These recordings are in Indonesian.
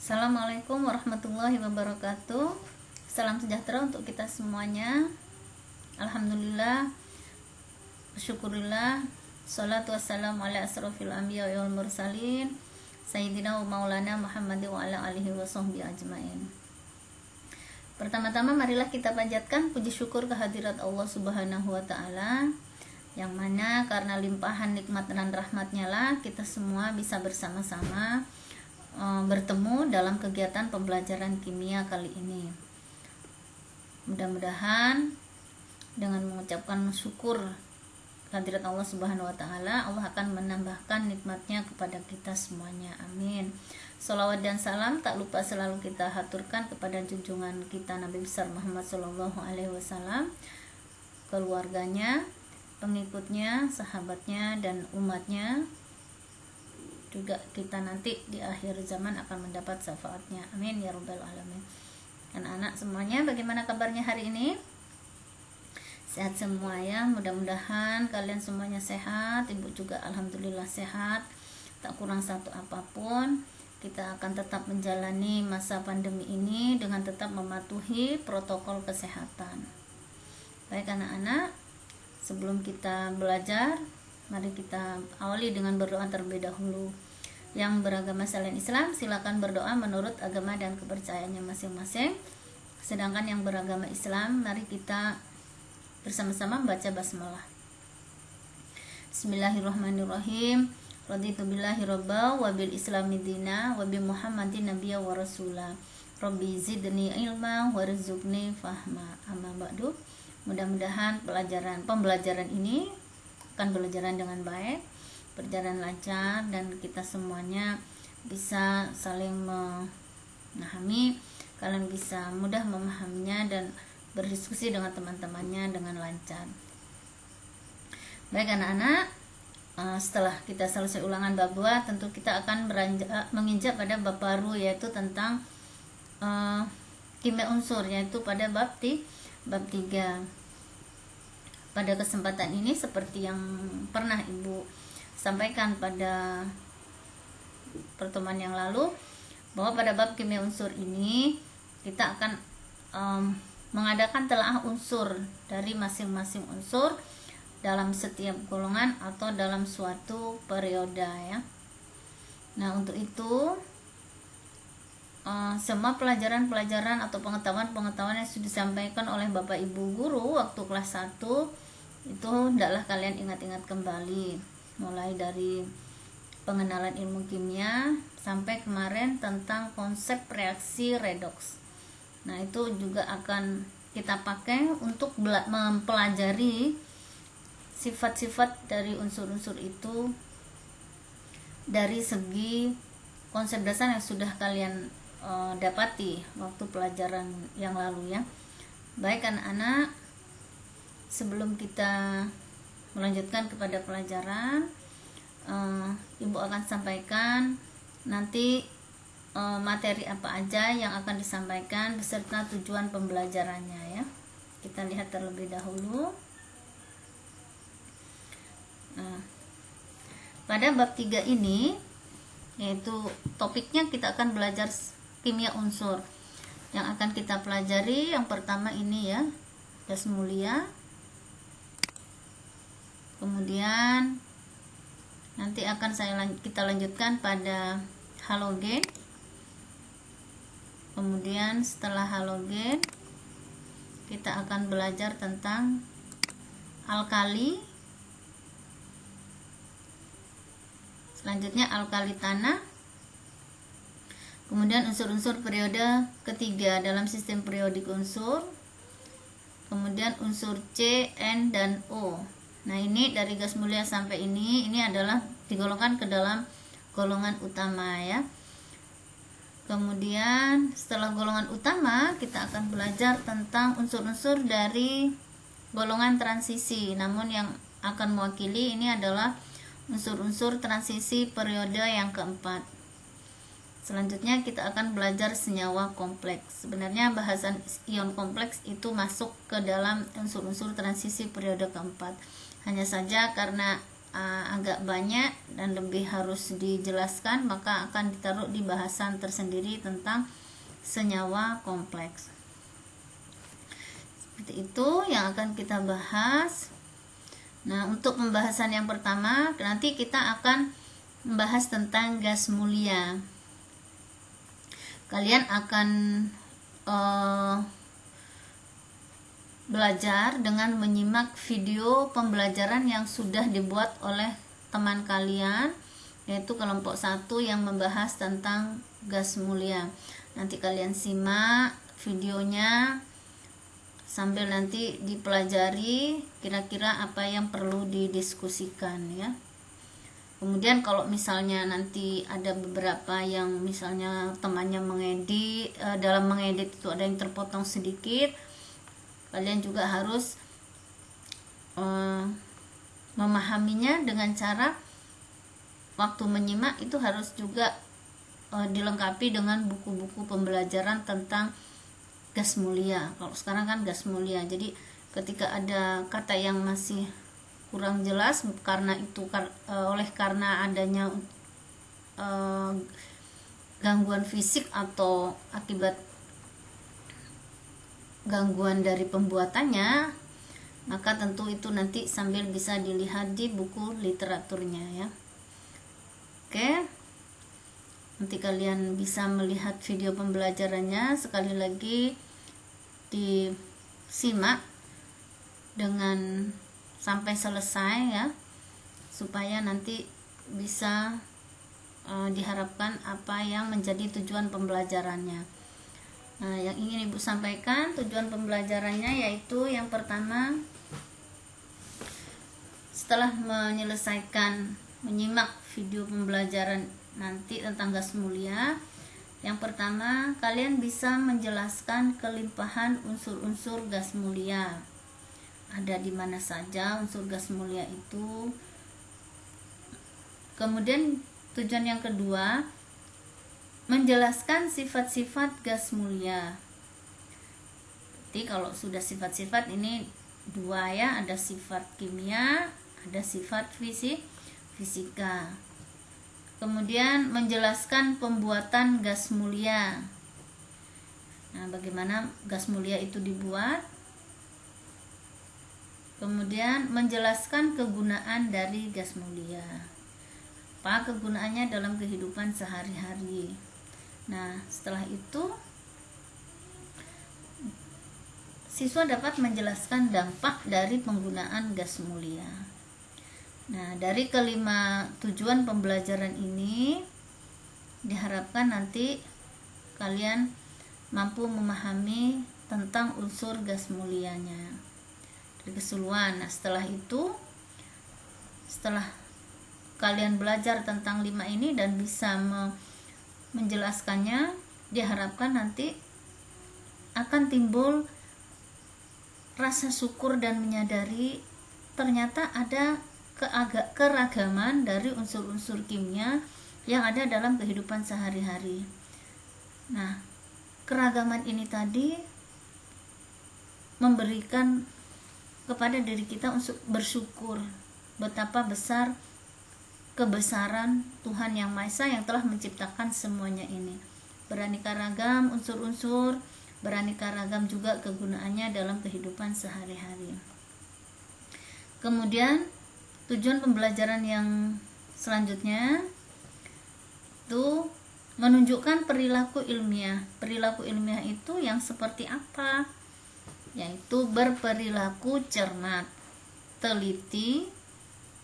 Assalamualaikum warahmatullahi wabarakatuh. Salam sejahtera untuk kita semuanya. Alhamdulillah, syukurillah, salatu wassalamu ala asrofil anbiya wal mursalin, sayyidina wa maulana Muhammad wa ala alihi wa sahbihi ajmain. Pertama-tama marilah kita panjatkan puji syukur kehadirat Allah Subhanahu wa taala, yang mana karena limpahan nikmat dan rahmatnya lah kita semua bisa bersama-sama bertemu dalam kegiatan pembelajaran kimia kali ini. Mudah-mudahan dengan mengucapkan syukur kehadirat Allah Subhanahu wa taala, Allah akan menambahkan nikmatnya kepada kita semuanya. Amin. Shalawat dan salam tak lupa selalu kita haturkan kepada junjungan kita Nabi besar Muhammad sallallahu alaihi wasallam, keluarganya, pengikutnya, sahabatnya, dan umatnya. Juga kita nanti di akhir zaman akan mendapat syafaatnya. Amin ya rabbal alamin. Anak-anak semuanya, bagaimana kabarnya hari ini? Sehat semua ya. Mudah-mudahan kalian semuanya sehat. Ibu juga alhamdulillah sehat, tak kurang satu apapun. Kita akan tetap menjalani masa pandemi ini dengan tetap mematuhi protokol kesehatan. Baik anak-anak, sebelum kita belajar, mari kita awali dengan berdoa terlebih dahulu. Yang beragama selain Islam silakan berdoa menurut agama dan kepercayaannya masing-masing. Sedangkan yang beragama Islam, mari kita bersama-sama membaca basmalah. Bismillahirrahmanirrahim. Raditu billahi robba wa bil islami dina wa bi Muhammadin nabiyya wa rasula. Rabbi zidni ilma warzuqni fahma. Amma ba'du. Mudah-mudahan pembelajaran ini akan berjalan dengan baik, berjalan lancar, dan kita semuanya bisa saling memahami. Kalian bisa mudah memahaminya dan berdiskusi dengan teman-temannya dengan lancar. Baik anak-anak, setelah kita selesai ulangan bab 2, tentu kita akan menginjak pada bab baru, yaitu tentang kimia unsur, yaitu pada bab 3. Pada kesempatan ini, seperti yang pernah Ibu sampaikan pada pertemuan yang lalu, bahwa pada bab kimia unsur ini kita akan mengadakan telaah unsur dari masing-masing unsur dalam setiap golongan atau dalam suatu periode ya. Nah, untuk itu semua pelajaran-pelajaran atau pengetahuan-pengetahuan yang sudah disampaikan oleh Bapak Ibu guru waktu kelas 1 itu hendaklah kalian ingat-ingat kembali, mulai dari pengenalan ilmu kimia sampai kemarin tentang konsep reaksi redoks. Nah, itu juga akan kita pakai untuk mempelajari sifat-sifat dari unsur-unsur itu dari segi konsep dasar yang sudah kalian dapati waktu pelajaran yang lalu ya. Baik anak-anak, sebelum kita melanjutkan kepada pelajaran, Ibu akan sampaikan nanti materi apa aja yang akan disampaikan beserta tujuan pembelajarannya ya. Kita lihat terlebih dahulu. Nah, pada bab 3 ini, yaitu topiknya kita akan belajar kimia unsur. Yang akan kita pelajari yang pertama ini ya, gas mulia. Kemudian nanti akan kita lanjutkan pada halogen. Kemudian setelah halogen kita akan belajar tentang alkali. Selanjutnya alkali tanah. Kemudian unsur-unsur periode ketiga dalam sistem periodik unsur. Kemudian unsur C, N, dan O. Nah, ini dari gas mulia sampai ini adalah digolongkan ke dalam golongan utama ya. Kemudian setelah golongan utama kita akan belajar tentang unsur-unsur dari golongan transisi. Namun yang akan mewakili ini adalah unsur-unsur transisi periode yang keempat. Selanjutnya kita akan belajar senyawa kompleks. Sebenarnya bahasan ion kompleks itu masuk ke dalam unsur-unsur transisi periode keempat. Hanya saja karena agak banyak dan lebih harus dijelaskan, maka akan ditaruh di bahasan tersendiri tentang senyawa kompleks. Seperti itu yang akan kita bahas. Nah, untuk pembahasan yang pertama, nanti kita akan membahas tentang gas mulia. Kalian akan belajar dengan menyimak video pembelajaran yang sudah dibuat oleh teman kalian, yaitu kelompok 1 yang membahas tentang gas mulia. Nanti kalian simak videonya sambil nanti dipelajari kira-kira apa yang perlu didiskusikan ya. Kemudian kalau misalnya nanti ada beberapa yang misalnya temannya mengedit, dalam mengedit itu ada yang terpotong sedikit, kalian juga harus memahaminya dengan cara waktu menyimak itu harus juga dilengkapi dengan buku-buku pembelajaran tentang gas mulia. Kalau sekarang kan gas mulia, jadi ketika ada kata yang masih kurang jelas karena adanya gangguan fisik atau akibat gangguan dari pembuatannya, maka tentu itu nanti sambil bisa dilihat di buku literaturnya ya. Oke, nanti kalian bisa melihat video pembelajarannya. Sekali lagi disimak dengan sampai selesai ya, supaya nanti bisa diharapkan apa yang menjadi tujuan pembelajarannya. Nah, yang ingin Ibu sampaikan tujuan pembelajarannya yaitu yang pertama, setelah menyelesaikan menyimak video pembelajaran nanti tentang gas mulia, yang pertama kalian bisa menjelaskan kelimpahan unsur-unsur gas mulia. Ada di mana saja unsur gas mulia itu. Kemudian tujuan yang kedua, menjelaskan sifat-sifat gas mulia. Jadi kalau sudah sifat-sifat ini dua ya, ada sifat kimia, ada sifat fisika. Kemudian menjelaskan pembuatan gas mulia. Nah, bagaimana gas mulia itu dibuat? Kemudian menjelaskan kegunaan dari gas mulia. Apa kegunaannya dalam kehidupan sehari-hari. Nah, setelah itu siswa dapat menjelaskan dampak dari penggunaan gas mulia. Nah, dari kelima tujuan pembelajaran ini diharapkan nanti kalian mampu memahami tentang unsur gas mulianya dari keseluruhan. Nah, setelah itu, setelah kalian belajar tentang 5 ini dan bisa menjelaskannya, diharapkan nanti akan timbul rasa syukur dan menyadari ternyata ada keragaman dari unsur-unsur kimia yang ada dalam kehidupan sehari-hari. Nah, keragaman ini tadi memberikan kepada diri kita untuk bersyukur betapa besar kebesaran Tuhan Yang Maha Esa yang telah menciptakan semuanya ini. Beraneka ragam unsur-unsur, beraneka ragam juga kegunaannya dalam kehidupan sehari-hari. Kemudian tujuan pembelajaran yang selanjutnya itu menunjukkan perilaku ilmiah. Perilaku ilmiah itu yang seperti apa? Yaitu berperilaku cermat, teliti,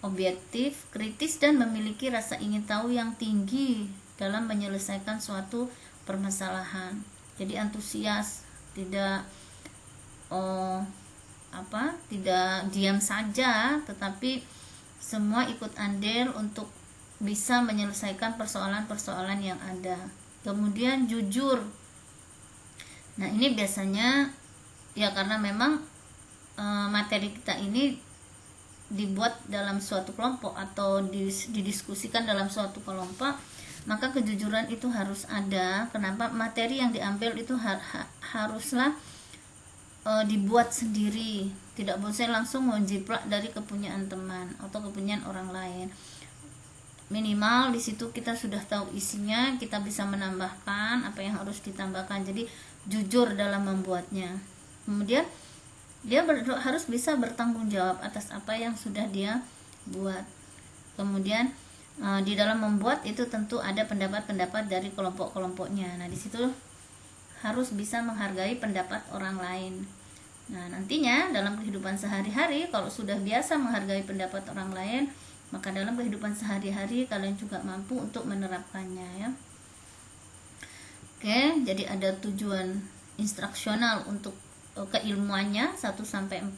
objektif, kritis, dan memiliki rasa ingin tahu yang tinggi dalam menyelesaikan suatu permasalahan. Jadi antusias, tidak tidak diam saja, tetapi semua ikut andil untuk bisa menyelesaikan persoalan-persoalan yang ada. Kemudian jujur. Nah, ini biasanya ya karena memang materi kita ini dibuat dalam suatu kelompok atau didiskusikan dalam suatu kelompok, maka kejujuran itu harus ada. Kenapa? Materi yang diambil itu haruslah dibuat sendiri, tidak boleh langsung menjiplak dari kepunyaan teman atau kepunyaan orang lain. Minimal di situ kita sudah tahu isinya, kita bisa menambahkan apa yang harus ditambahkan. Jadi jujur dalam membuatnya. Kemudian dia harus bisa bertanggung jawab atas apa yang sudah dia buat. Kemudian di dalam membuat itu tentu ada pendapat-pendapat dari kelompok-kelompoknya. Nah, di situ harus bisa menghargai pendapat orang lain. Nah, nantinya dalam kehidupan sehari-hari kalau sudah biasa menghargai pendapat orang lain, maka dalam kehidupan sehari-hari kalian juga mampu untuk menerapkannya, ya. Oke, jadi ada tujuan instruksional untuk keilmuannya 1 sampai 4.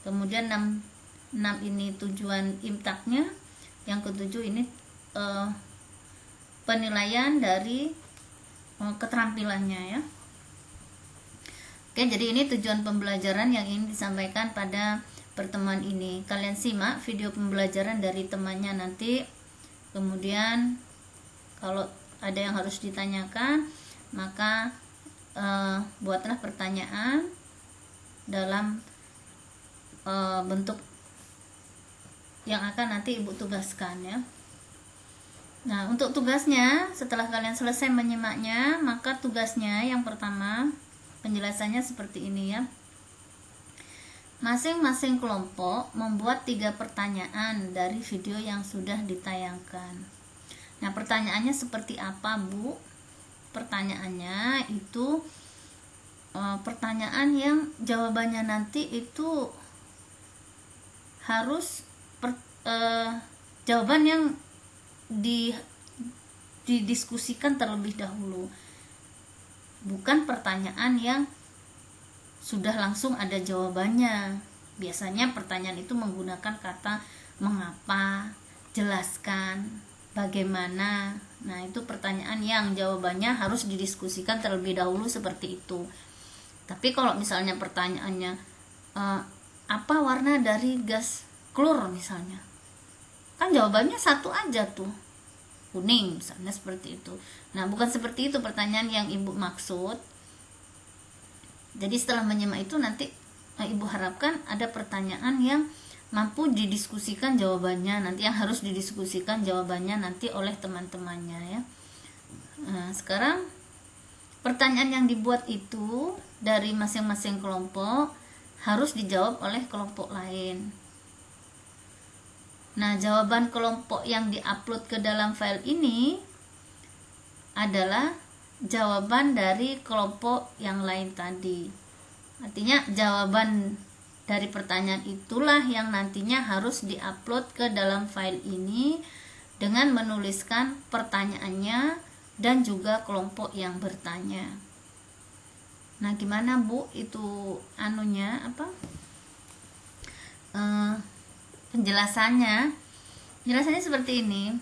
Kemudian 6 ini tujuan imtaknya. Yang ketujuh ini penilaian dari keterampilannya, ya. Oke, jadi ini tujuan pembelajaran yang ingin disampaikan pada pertemuan ini. Kalian simak video pembelajaran dari temannya nanti. Kemudian kalau ada yang harus ditanyakan, maka buatlah pertanyaan dalam bentuk yang akan nanti ibu tugaskan, ya. Nah, untuk tugasnya setelah kalian selesai menyimaknya, maka tugasnya yang pertama penjelasannya seperti ini, ya. Masing-masing kelompok membuat 3 pertanyaan dari video yang sudah ditayangkan. Nah, pertanyaannya seperti apa, Bu? Pertanyaannya itu pertanyaan yang jawabannya nanti itu harus jawaban yang didiskusikan terlebih dahulu, bukan pertanyaan yang sudah langsung ada jawabannya. Biasanya pertanyaan itu menggunakan kata mengapa, jelaskan, bagaimana. Nah, itu pertanyaan yang jawabannya harus didiskusikan terlebih dahulu seperti itu. Tapi kalau misalnya pertanyaannya apa warna dari gas klor misalnya, kan jawabannya satu aja tuh, kuning misalnya, seperti itu. Nah, bukan seperti itu pertanyaan yang ibu maksud. Jadi setelah menyimak itu nanti ibu harapkan ada pertanyaan yang mampu didiskusikan jawabannya, nanti yang harus didiskusikan jawabannya nanti oleh teman-temannya, ya. Nah, sekarang pertanyaan yang dibuat itu dari masing-masing kelompok harus dijawab oleh kelompok lain. Nah, jawaban kelompok yang diupload ke dalam file ini adalah jawaban dari kelompok yang lain tadi. Artinya jawaban dari pertanyaan itulah yang nantinya harus diupload ke dalam file ini dengan menuliskan pertanyaannya dan juga kelompok yang bertanya. Nah, gimana, Bu, itu penjelasannya? Penjelasannya seperti ini.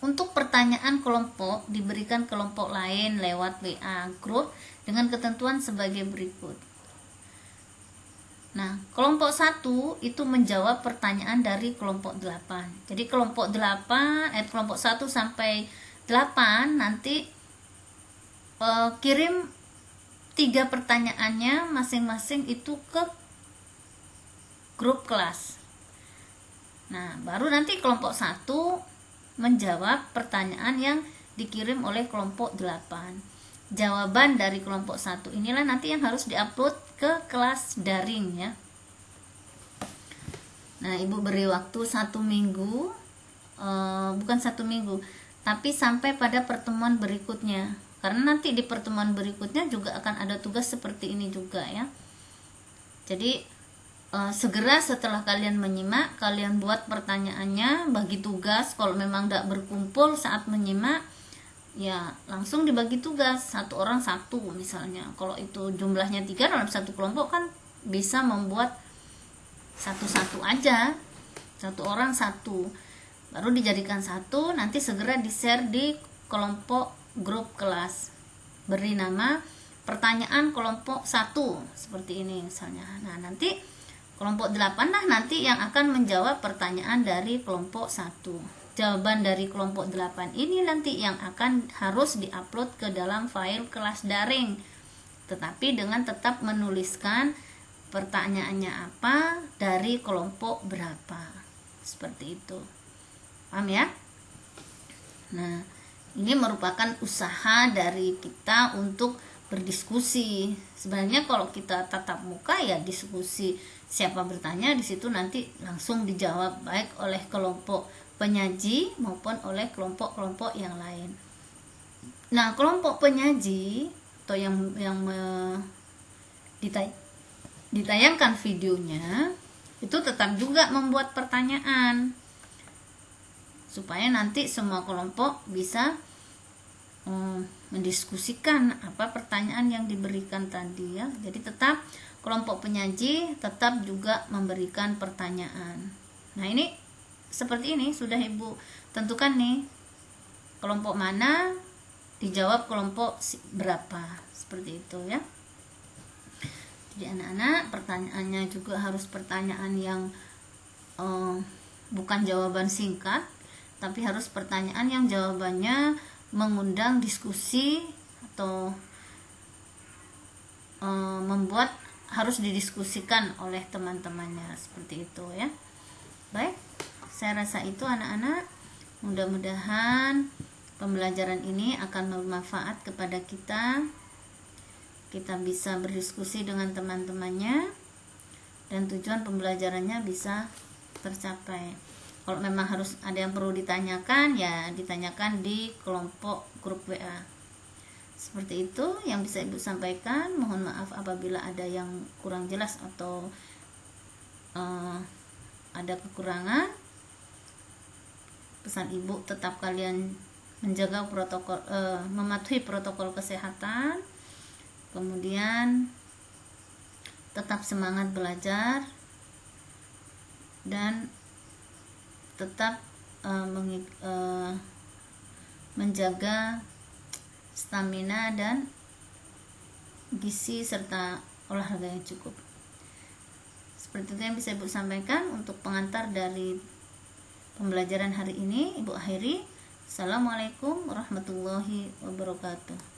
Untuk pertanyaan kelompok diberikan kelompok lain lewat WA grup dengan ketentuan sebagai berikut. Nah, kelompok 1 itu menjawab pertanyaan dari kelompok 8. Jadi kelompok 1 sampai 8 nanti kirim 3 pertanyaannya masing-masing itu ke grup kelas. Nah, baru nanti kelompok 1 menjawab pertanyaan yang dikirim oleh kelompok 8. Jawaban dari kelompok 1 inilah nanti yang harus diupload ke kelas daring, ya. Nah, ibu beri waktu 1 minggu, bukan 1 minggu, tapi sampai pada pertemuan berikutnya, karena nanti di pertemuan berikutnya juga akan ada tugas seperti ini juga, ya. Jadi segera setelah kalian menyimak, kalian buat pertanyaannya, bagi tugas. Kalau memang tidak berkumpul saat menyimak, ya langsung dibagi tugas, 1 orang 1 misalnya. Kalau itu jumlahnya 3 dalam 1 kelompok kan bisa membuat 1 aja, 1 orang 1, baru dijadikan 1, nanti segera di share di kelompok grup kelas, beri nama pertanyaan kelompok 1 seperti ini misalnya. Nah, nanti kelompok 8 lah nanti yang akan menjawab pertanyaan dari kelompok 1. Jawaban dari kelompok 8 ini nanti yang akan harus diupload ke dalam file kelas daring. tetapi dengan tetap menuliskan pertanyaannya apa, dari kelompok berapa, seperti itu. Paham ya? Nah, ini merupakan usaha dari kita untuk berdiskusi. Sebenarnya kalau kita tatap muka ya diskusi, siapa bertanya di situ nanti langsung dijawab baik oleh kelompok penyaji maupun oleh kelompok-kelompok yang lain. Nah, kelompok penyaji atau yang ditayangkan videonya itu tetap juga membuat pertanyaan supaya nanti semua kelompok bisa mendiskusikan apa pertanyaan yang diberikan tadi ya. Jadi tetap kelompok penyaji tetap juga memberikan pertanyaan. Nah, ini seperti ini sudah Ibu tentukan nih, kelompok mana dijawab kelompok berapa, seperti itu ya. Jadi anak-anak, pertanyaannya juga harus pertanyaan yang bukan jawaban singkat, tapi harus pertanyaan yang jawabannya mengundang diskusi atau membuat harus didiskusikan oleh teman-temannya, seperti itu ya. Baik, saya rasa itu anak-anak. Mudah-mudahan pembelajaran ini akan bermanfaat kepada kita. Kita bisa berdiskusi dengan teman-temannya dan tujuan pembelajarannya bisa tercapai. Kalau memang harus ada yang perlu ditanyakan, ya ditanyakan di kelompok grup WA. Seperti itu yang bisa Ibu sampaikan. Mohon maaf apabila ada yang kurang jelas atau ada kekurangan. Pesan Ibu, tetap kalian menjaga protokol, mematuhi protokol kesehatan. Kemudian tetap semangat belajar dan tetap menjaga stamina dan gizi serta olahraga yang cukup. Seperti itu yang bisa Ibu sampaikan untuk pengantar dari pembelajaran hari ini. Ibu akhiri. Assalamualaikum warahmatullahi wabarakatuh.